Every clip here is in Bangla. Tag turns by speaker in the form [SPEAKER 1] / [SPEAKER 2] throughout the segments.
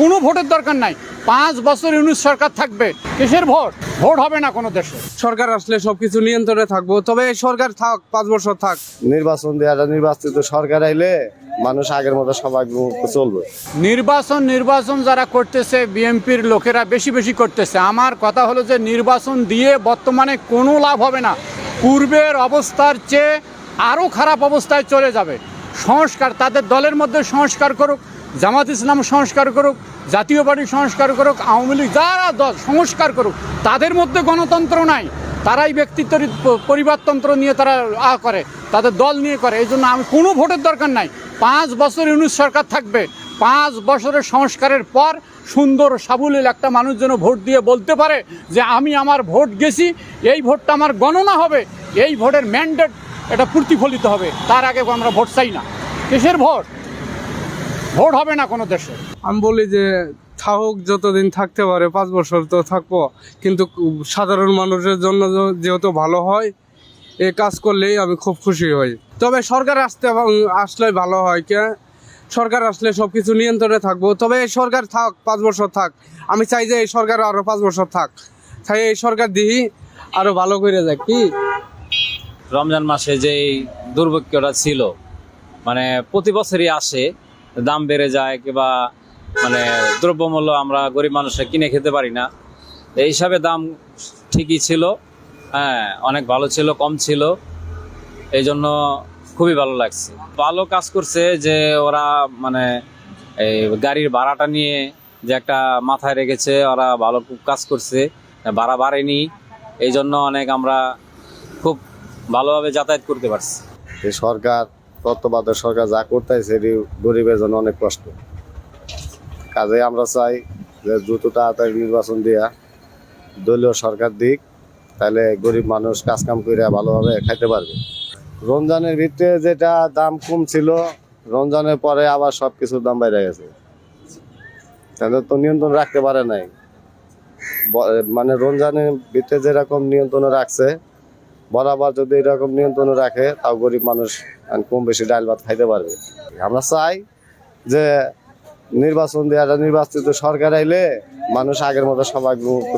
[SPEAKER 1] কোনো ভোটের দরকার নাই। 5 বছর ইউনূস সরকার থাকবে, কিসের ভোট? ভোট হবে না কোনো দেশে।
[SPEAKER 2] সরকার আসলে সবকিছু নিয়ন্ত্রণে থাকবো, তবে এই সরকার থাক, 5 বছর থাক।
[SPEAKER 3] নির্বাচন দেওয়াটা নির্বাচিত সরকার আইলে মানুষ আগের মতো সবাই চলবে।
[SPEAKER 1] নির্বাচন যারা করতেছে বিএনপির লোকেরা বেশি বেশি করতেছে। আমার কথা হলো যে নির্বাচন দিয়ে বর্তমানে কোনো লাভ হবে না, পূর্বের অবস্থার চেয়ে আরও খারাপ অবস্থায় চলে যাবে। সংস্কার, তাদের দলের মধ্যে সংস্কার করুক, জামাত ইসলাম সংস্কার করুক, জাতীয় পার্টি সংস্কার করুক, আওয়ামী লীগ যারা দল সংস্কার করুক, তাদের মধ্যে গণতন্ত্র নাই। তারাই ব্যক্তিত্বের পরিবারতন্ত্র নিয়ে তারা করে, তাদের দল নিয়ে করে। এই জন্য আমি কোনো ভোটের দরকার নাই। 5 বছর ইউনূস সরকার থাকবে। 5 বছরের সংস্কারের পর সুন্দর সাবলীল একটা মানুষ যেন ভোট দিয়ে বলতে পারে যে আমি আমার ভোট গেছি, এই ভোটটা আমার গণনা হবে, এই ভোটের ম্যান্ডেট এটা প্রতিফলিত হবে। তার আগে আমরা ভোট চাই না। কিসের ভোট? ভোট হবে না কোনো দেশে।
[SPEAKER 2] আমি বলি যে থাকুক, যতদিন থাকতে পারে, 5 বছর তো থাকবো, কিন্তু সাধারণ মানুষের জন্য যেহেতু ভালো হয়, এই কাজ করলেই আমি খুব খুশি হই। তবে সরকার আসলে ভালো হয়, কে সরকার আসলে সবকিছু নিয়ন্ত্রণে থাকবো, তবে এই সরকার থাক, 5 বছর থাক। আমি চাই যে এই সরকার আরো 5 বছর থাক, তাই এই সরকার দিই আরো ভালো করে যাক। কি
[SPEAKER 4] রমজান মাসে যে দুর্ভিক্ষটা ছিল, মানে প্রতি বছরই আসে, দাম বেড়ে যায় কিংবা মানে দ্রব্যমূল্য আমরা গরিব মানুষরা কিনে খেতে পারি না। এই হিসাবে দাম ঠিকই ছিল, হ্যাঁ অনেক ভালো ছিল, কম ছিল। এই জন্য খুবই ভালো লাগছে। ভালো কাজ করছে যে ওরা মানে এই গাড়ির ভাড়াটা নিয়ে যে একটা মাথায় রেখেছে, ওরা ভালো কাজ করছে, ভাড়া বাড়েনি। এই জন্য অনেক আমরা খুব ভালোভাবে যাতায়াত করতে পারছি।
[SPEAKER 3] এই সরকার, তত্ত্বাবধায়ক সরকার যা করতেছে এটি গরিবের জন্য অনেক কষ্ট। কাজে আমরা চাই যে দ্রুত তাড়াতাড়ি নির্বাচন দিয়া দলীয় সরকার দিক, তাহলে গরিব মানুষ কাজকাম করে ভালোভাবে খাইতে পারবে। রমজানের ভিতরে যেটা দাম কম ছিল, রমজানের পরে আবার সব কিছুর দাম বেড়ে গেছে। তাদের তো নিয়ন্ত্রণ রাখতে পারে নাই। মানে রমজানের ভিতরে যেরকম নিয়ন্ত্রণে রাখছে, বরাবর যদি এরকম নিয়ন্ত্রণে রাখে, তাও গরিব মানুষ কম বেশি ডাল ভাত খাইতে পারবে। আমরা চাই যে নির্বাচন দেওয়াটা নির্বাচিত সরকার আইলে মানুষ আগের মতো সবাই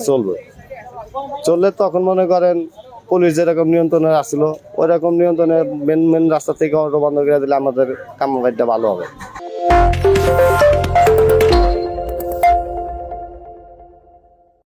[SPEAKER 3] চলবে। চললে তখন মনে করেন পুলিশ যেরকম নিয়ন্ত্রণে আসছিল, ওই রকম নিয়ন্ত্রণে মেন রাস্তা থেকে অটো বন্ধ করে দিলে আমাদের কামকাজটা ভালো হবে।